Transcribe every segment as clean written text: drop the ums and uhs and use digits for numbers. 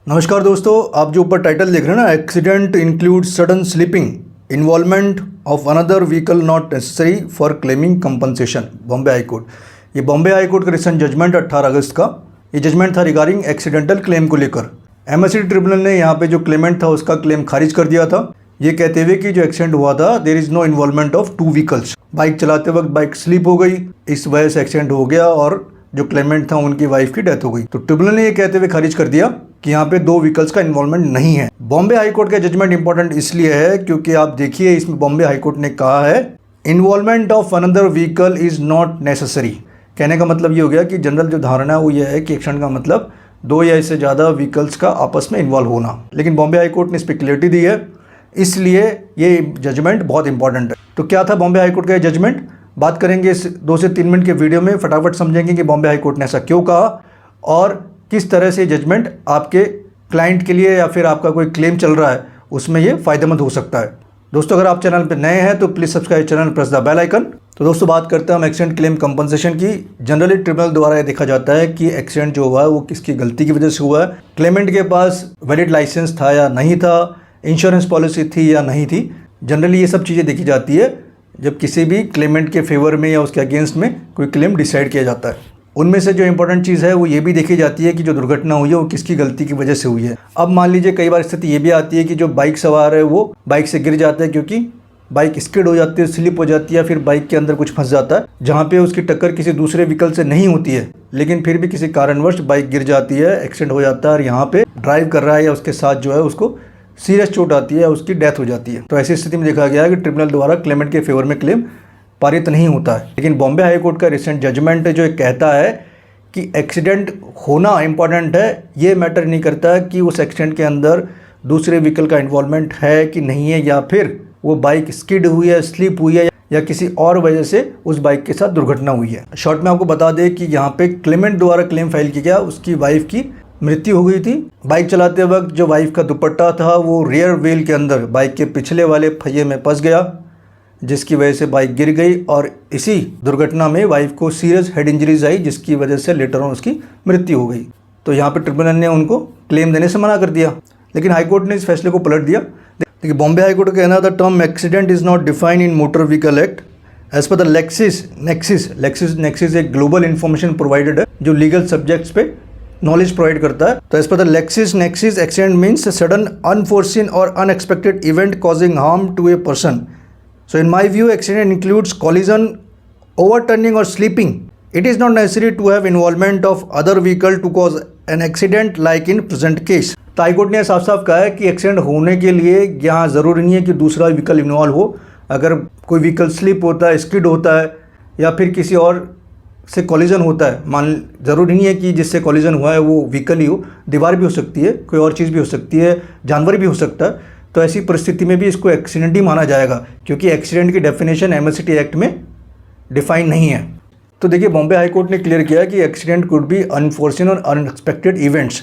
नमस्कार दोस्तों, आप जो ऊपर टाइटल देख रहे हैं ना, accident include sudden slipping involvement of another vehicle not necessary for claiming compensation, Bombay high court. ये बॉम्बे हाई कोर्ट का रिसेंट जजमेंट 18 अगस्त का ये जजमेंट था रिगार्डिंग एक्सीडेंटल क्लेम को लेकर। एमएससी ट्रिब्यूनल ने यहाँ पे जो क्लेमेंट था उसका क्लेम खारिज कर दिया था, ये कहते हुए कि जो एक्सीडेंट हुआ था there is no involvement of two vehicles. Bike चलाते वक्त बाइक स्लिप हो गई, इस वजह से एक्सीडेंट हो गया और जो क्लेमेंट था उनकी वाइफ की डेथ हो गई। तो ट्रिब्यूनल ने ये कहते हुए खारिज कर दिया कि यहाँ पे दो व्हीकल्स का इन्वॉल्वमेंट नहीं है। बॉम्बे हाई कोर्ट का जजमेंट इंपॉर्टेंट इसलिए है क्योंकि आप देखिए इसमें बॉम्बे हाई कोर्ट ने कहा है involvement of another vehicle is not necessary. कहने का मतलब ये हो गया कि जनरल जो धारणा है वो ये है कि एक्सीडेंट का मतलब दो या इससे ज़्यादा व्हीकल्स का आपस में इन्वॉल्व होना, लेकिन बॉम्बे हाई कोर्ट ने इस पर क्लियरिटी दी है, इसलिए ये जजमेंट बहुत इंपॉर्टेंट है। तो क्या था बॉम्बे हाई कोर्ट का जजमेंट, बात करेंगे इस 2 से 3 मिनट के वीडियो में, फटाफट समझेंगे कि बॉम्बे हाई कोर्ट ने ऐसा क्यों कहा और किस तरह से जजमेंट आपके क्लाइंट के लिए या फिर आपका कोई क्लेम चल रहा है उसमें ये फ़ायदेमंद हो सकता है। दोस्तों अगर आप चैनल पर नए हैं तो please subscribe channel, press the bell icon. तो दोस्तों बात करते हैं हम एक्सीडेंट क्लेम कंपनसेशन की। जनरली ट्रिब्यूनल द्वारा ये देखा जाता है कि एक्सीडेंट जो हुआ है वो किसकी गलती की वजह से हुआ है, क्लेमेंट के पास वैलिड लाइसेंस था या नहीं था, इंश्योरेंस पॉलिसी थी या नहीं थी। जनरली ये सब चीज़ें देखी जाती है जब किसी भी क्लेमेंट के फेवर में या उसके अगेंस्ट में कोई क्लेम डिसाइड किया जाता है। उनमें से जो इंपॉर्टेंट चीज़ है वो ये भी देखी जाती है कि जो दुर्घटना हुई है वो किसकी गलती की वजह से हुई है। अब मान लीजिए कई बार स्थिति ये भी आती है कि जो बाइक सवार है वो बाइक से गिर जाता है क्योंकि बाइक स्किड हो जाती है, स्लिप हो जाती है, फिर बाइक के अंदर कुछ फंस जाता है जहाँ पे उसकी टक्कर किसी दूसरे व्हीकल से नहीं होती है, लेकिन फिर भी किसी कारणवश बाइक गिर जाती है, एक्सीडेंट हो जाता है और यहाँ पे ड्राइव कर रहा है या उसके साथ जो है उसको सीरियस चोट आती है, उसकी डेथ हो जाती है। तो ऐसी स्थिति में देखा गया है कि ट्रिब्यूनल द्वारा क्लेमेंट के फेवर में क्लेम पारित नहीं होता है। लेकिन बॉम्बे हाई कोर्ट का रिसेंट जजमेंट जो कहता है कि एक्सीडेंट होना इंपॉर्टेंट है, ये मैटर नहीं करता कि उस एक्सीडेंट के अंदर दूसरे व्हीकल का इन्वॉल्वमेंट है कि नहीं है, या फिर वो बाइक स्किड हुई है, स्लिप हुई है या किसी और वजह से उस बाइक के साथ दुर्घटना हुई है। शॉर्ट में आपको बता दें कि यहाँ पे क्लेमेंट द्वारा क्लेम फाइल किया गया, उसकी वाइफ की मृत्यु हो गई थी। बाइक चलाते वक्त जो वाइफ का दुपट्टा था वो रियर व्हील के अंदर बाइक के पिछले वाले पहिए में फंस गया, जिसकी वजह से बाइक गिर गई और इसी दुर्घटना में वाइफ को सीरियस हेड इंजरीज आई, जिसकी वजह से लेटर ऑन उसकी मृत्यु हो गई। तो यहाँ पे ट्रिब्यूनल ने उनको क्लेम देने से मना कर दिया, लेकिन हाईकोर्ट ने इस फैसले को पलट दिया। देखिए बॉम्बे हाईकोर्ट का कहना था term accident is not defined in motor vehicle act as per the Lexis एक ग्लोबल इंफॉर्मेशन प्रोवाइडेड है जो लीगल सब्जेक्ट्स पे नॉलेज प्रोवाइड करता है। तो as per the Lexis accident means sudden unforeseen और unexpected event causing harm to a person. So in my view, accident includes collision, overturning or sleeping. It is not necessary to have involvement of other vehicle to cause an accident like in present case. तो high court ने साफ साफ कहा है कि accident होने के लिए यहाँ ज़रूरी नहीं है कि दूसरा व्हीकल इन्वॉल्व हो। अगर कोई व्हीकल स्लिप होता है, स्किड होता है या फिर किसी और से कॉलिजन होता है, मान ज़रूरी नहीं है कि जिससे कॉलिजन हुआ है वो व्हीकल ही हो, दीवार भी हो सकती है, कोई और चीज़ भी हो सकती है, जानवर भी हो सकता है। तो ऐसी परिस्थिति में भी इसको एक्सीडेंट ही माना जाएगा क्योंकि एक्सीडेंट की डेफिनेशन एमएसटी एक्ट में डिफाइन नहीं है। तो देखिए बॉम्बे हाई कोर्ट ने क्लियर किया कि एक्सीडेंट कुड बी अनफोर्सिन और अनएक्सपेक्टेड इवेंट्स।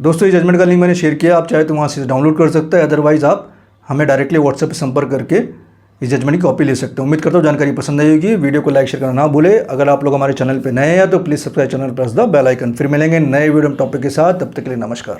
दोस्तों ये जजमेंट का लिंक मैंने शेयर किया, आप चाहे तो वहाँ से डाउनलोड कर सकते हैं, अदरवाइज़ आप हमें डायरेक्टली व्हाट्सएप पर संपर्क करके इस जजमेंट की कॉपी ले सकते हैं। उम्मीद करता हूँ जानकारी पसंद आई होगी। वीडियो को लाइक शेयर करना ना भूले। अगर आप लोग हमारे चैनल पर नए हैं तो please subscribe channel, press the bell icon. फिर मिलेंगे नए वीडियो टॉपिक के साथ, तब तक के लिए नमस्कार।